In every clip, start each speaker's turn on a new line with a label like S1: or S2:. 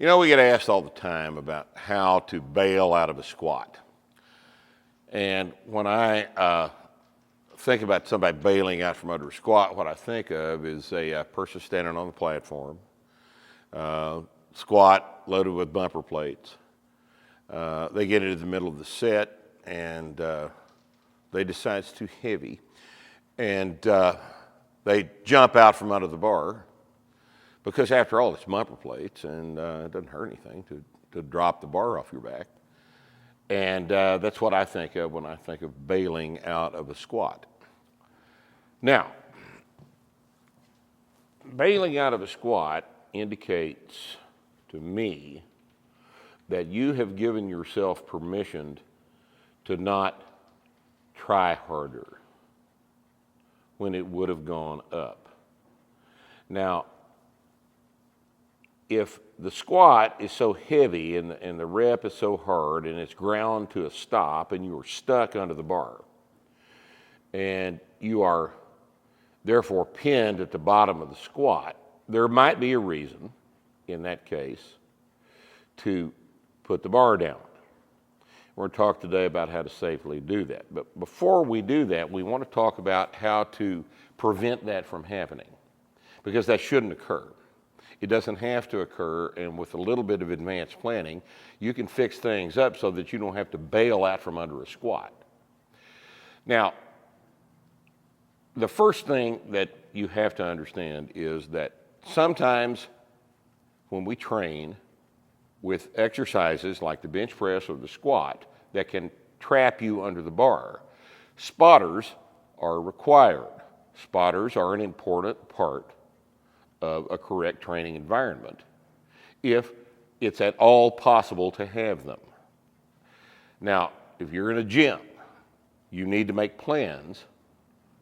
S1: You know, we get asked all the time about how to bail out of a squat. And when I think about somebody bailing out from under a squat, what I think of is a person standing on the platform, squat loaded with bumper plates. They get into the middle of the set and they decide it's too heavy. And they jump out from under the bar because after all, it's bumper plates and it doesn't hurt anything to drop the bar off your back. And that's what I think of when I think of bailing out of a squat. Now, bailing out of a squat indicates to me that you have given yourself permission to not try harder when it would have gone up. Now, if the squat is so heavy and the rep is so hard and it's ground to a stop and you are stuck under the bar and you are therefore pinned at the bottom of the squat, there might be a reason in that case to put the bar down. We're going to talk today about how to safely do that. But before we do that, we want to talk about how to prevent that from happening, because that shouldn't occur. It doesn't have to occur, and with a little bit of advanced planning, you can fix things up so that you don't have to bail out from under a squat. Now, the first thing that you have to understand is that sometimes when we train with exercises like the bench press or the squat that can trap you under the bar, spotters are required. Spotters are an important part of a correct training environment if it's at all possible to have them. Now, if you're in a gym, you need to make plans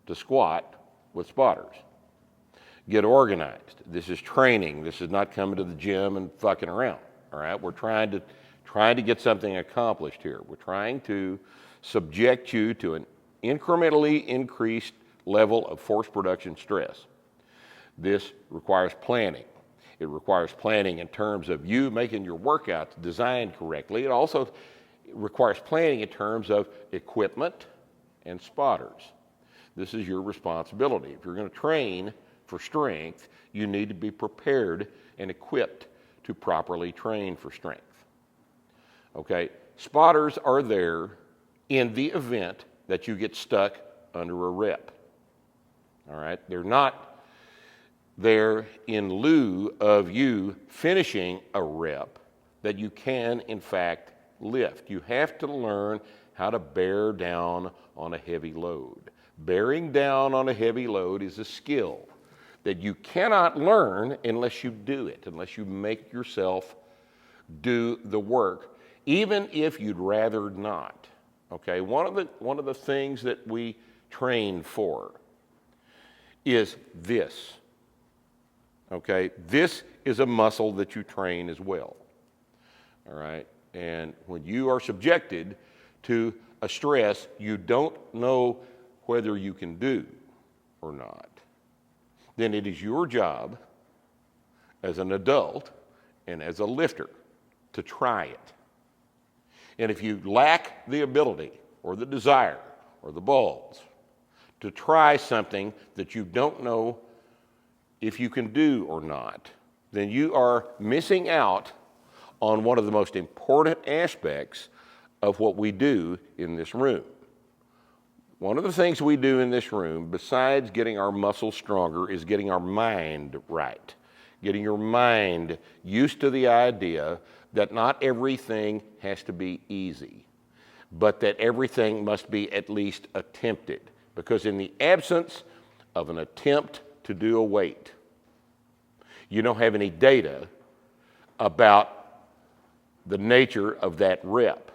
S1: to squat with spotters. Get organized. This is training. This is not coming to the gym and fucking around. All right, we're trying to get something accomplished here. We're trying to subject you to an incrementally increased level of force production stress. This requires planning. It requires planning in terms of you making your workouts designed correctly. It also requires planning in terms of equipment and spotters. This is your responsibility. If you're going to train for strength, you need to be prepared and equipped to properly train for strength. Okay, spotters are there in the event that you get stuck under a rep. All right, they're not there in lieu of you finishing a rep that you can in fact lift. You have to learn how to bear down on a heavy load. Bearing down on a heavy load is a skill that you cannot learn unless you do it, unless you make yourself do the work, even if you'd rather not. Okay, one of the things that we train for is this. Okay, this is a muscle that you train as well. All right, and when you are subjected to a stress you don't know whether you can do or not, then it is your job as an adult and as a lifter to try it. And if you lack the ability or the desire or the balls to try something that you don't know if you can do or not, then you are missing out on one of the most important aspects of what we do in this room. One of the things we do in this room, besides getting our muscles stronger, is getting our mind right. Getting your mind used to the idea that not everything has to be easy, but that everything must be at least attempted. Because in the absence of an attempt to do a weight, you don't have any data about the nature of that rep.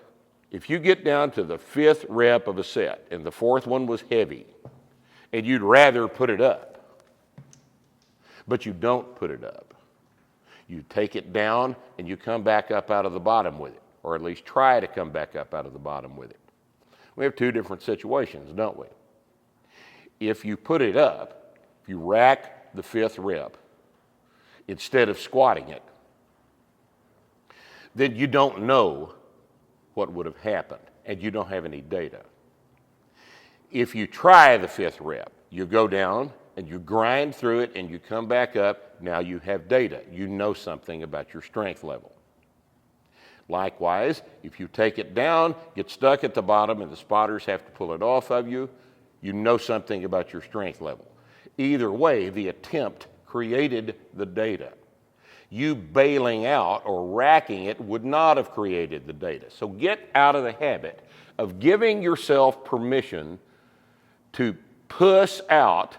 S1: If you get down to the 5th rep of a set and the 4th one was heavy and you'd rather put it up, but you don't put it up, you take it down and you come back up out of the bottom with it, or at least try to come back up out of the bottom with it. We have two different situations, don't we? If you put it up, if you rack the 5th rep, instead of squatting it, then you don't know what would have happened, and you don't have any data. If you try the 5th rep, you go down and you grind through it and you come back up, now you have data. You know something about your strength level. Likewise, if you take it down, get stuck at the bottom, and the spotters have to pull it off of you, you know something about your strength level. Either way, the attempt created the data. You bailing out or racking it would not have created the data. So get out of the habit of giving yourself permission to puss out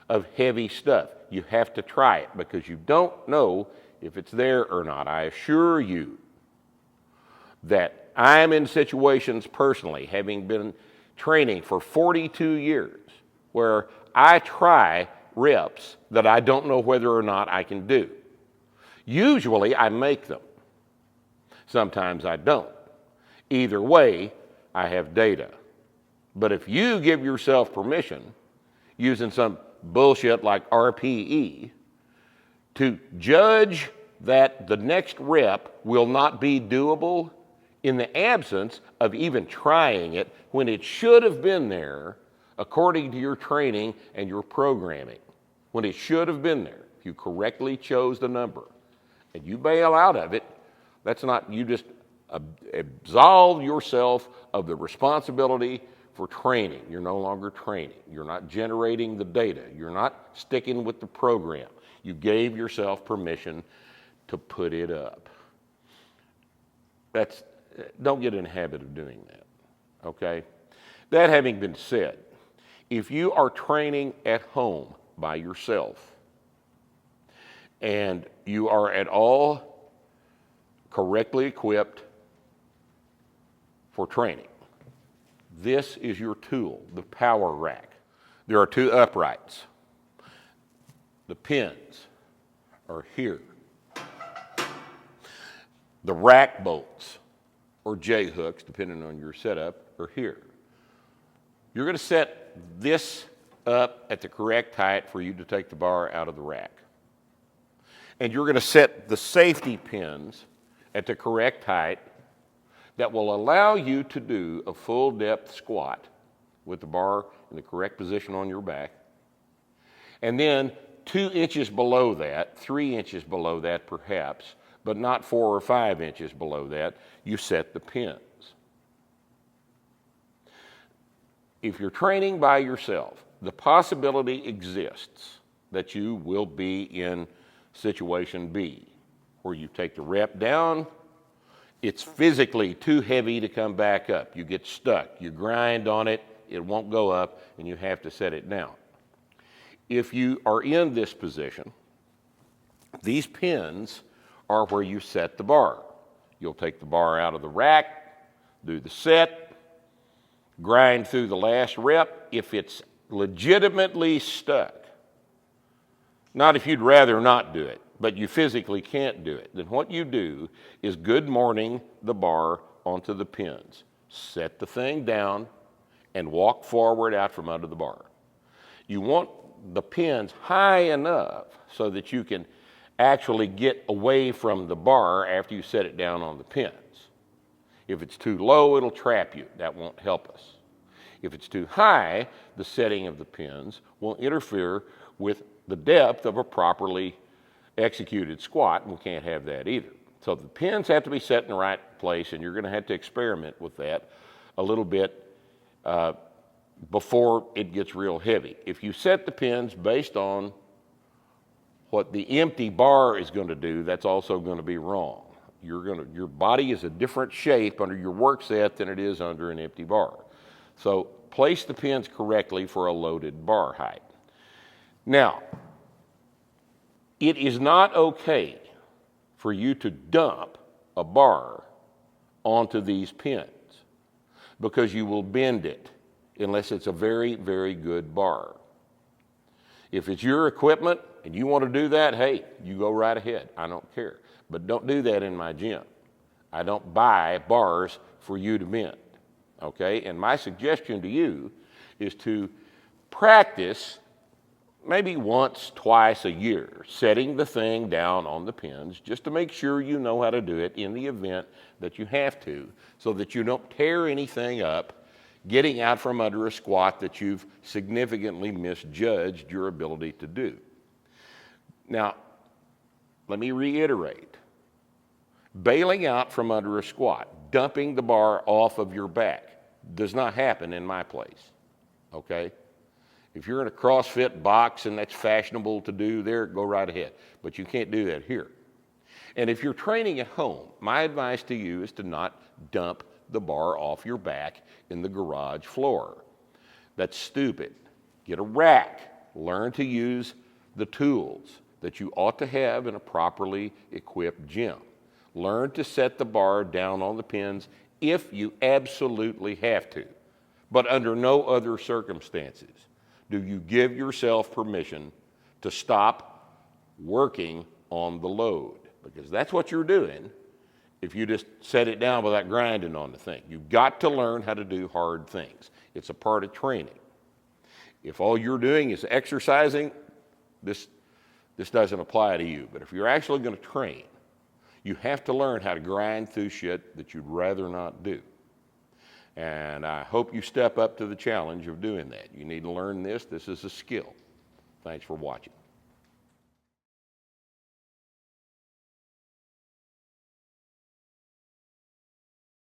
S1: of heavy stuff. You have to try it because you don't know if it's there or not. I assure you that I'm in situations personally, having been training for 42 years, where I try reps that I don't know whether or not I can do. Usually I make them. Sometimes I don't. Either way, I have data. But if you give yourself permission, using some bullshit like RPE, to judge that the next rep will not be doable in the absence of even trying it when it should have been there according to your training and your programming, when it should have been there, if you correctly chose the number, and you bail out of it, that's not, you just absolve yourself of the responsibility for training. You're no longer training. You're not generating the data. You're not sticking with the program. You gave yourself permission to put it up. Don't get in the habit of doing that, okay? That having been said, if you are training at home by yourself and you are at all correctly equipped for training, this is your tool, the power rack. There are 2 uprights. The pins are here. The rack bolts, or J-hooks, depending on your setup, are here. You're going to set this up at the correct height for you to take the bar out of the rack. And you're going to set the safety pins at the correct height that will allow you to do a full depth squat with the bar in the correct position on your back. And then 2 inches below that, 3 inches below that perhaps, but not 4 or 5 inches below that, you set the pins. If you're training by yourself, the possibility exists that you will be in situation B, where you take the rep down, it's physically too heavy to come back up. You get stuck. You grind on it, it won't go up, and you have to set it down. If you are in this position, these pins are where you set the bar. You'll take the bar out of the rack, do the set, grind through the last rep. If it's legitimately stuck, not if you'd rather not do it, but you physically can't do it, then what you do is good morning the bar onto the pins. Set the thing down and walk forward out from under the bar. You want the pins high enough so that you can actually get away from the bar after you set it down on the pins. If it's too low, it'll trap you. That won't help us. If it's too high, the setting of the pins will interfere with the depth of a properly executed squat, and we can't have that either. So the pins have to be set in the right place, and you're going to have to experiment with that a little bit before it gets real heavy. If you set the pins based on what the empty bar is going to do, that's also going to be wrong. Your body is a different shape under your work set than it is under an empty bar. So place the pins correctly for a loaded bar height. Now, it is not okay for you to dump a bar onto these pins because you will bend it unless it's a very, very good bar. If it's your equipment and you want to do that, hey, you go right ahead. I don't care. But don't do that in my gym. I don't buy bars for you to bend, okay? And my suggestion to you is to practice maybe once, twice a year, setting the thing down on the pins just to make sure you know how to do it in the event that you have to, so that you don't tear anything up getting out from under a squat that you've significantly misjudged your ability to do. Now, let me reiterate. Bailing out from under a squat, dumping the bar off of your back, does not happen in my place, okay? If you're in a CrossFit box and that's fashionable to do there, go right ahead. But you can't do that here. And if you're training at home, my advice to you is to not dump the bar off your back in the garage floor. That's stupid. Get a rack. Learn to use the tools that you ought to have in a properly equipped gym. Learn to set the bar down on the pins if you absolutely have to, but under no other circumstances do you give yourself permission to stop working on the load, because that's what you're doing if you just set it down without grinding on the thing. You've got to learn how to do hard things. It's a part of training. If all you're doing is exercising, this doesn't apply to you. But if you're actually going to train, you have to learn how to grind through shit that you'd rather not do. And I hope you step up to the challenge of doing that. You need to learn this. This is a skill. Thanks for watching.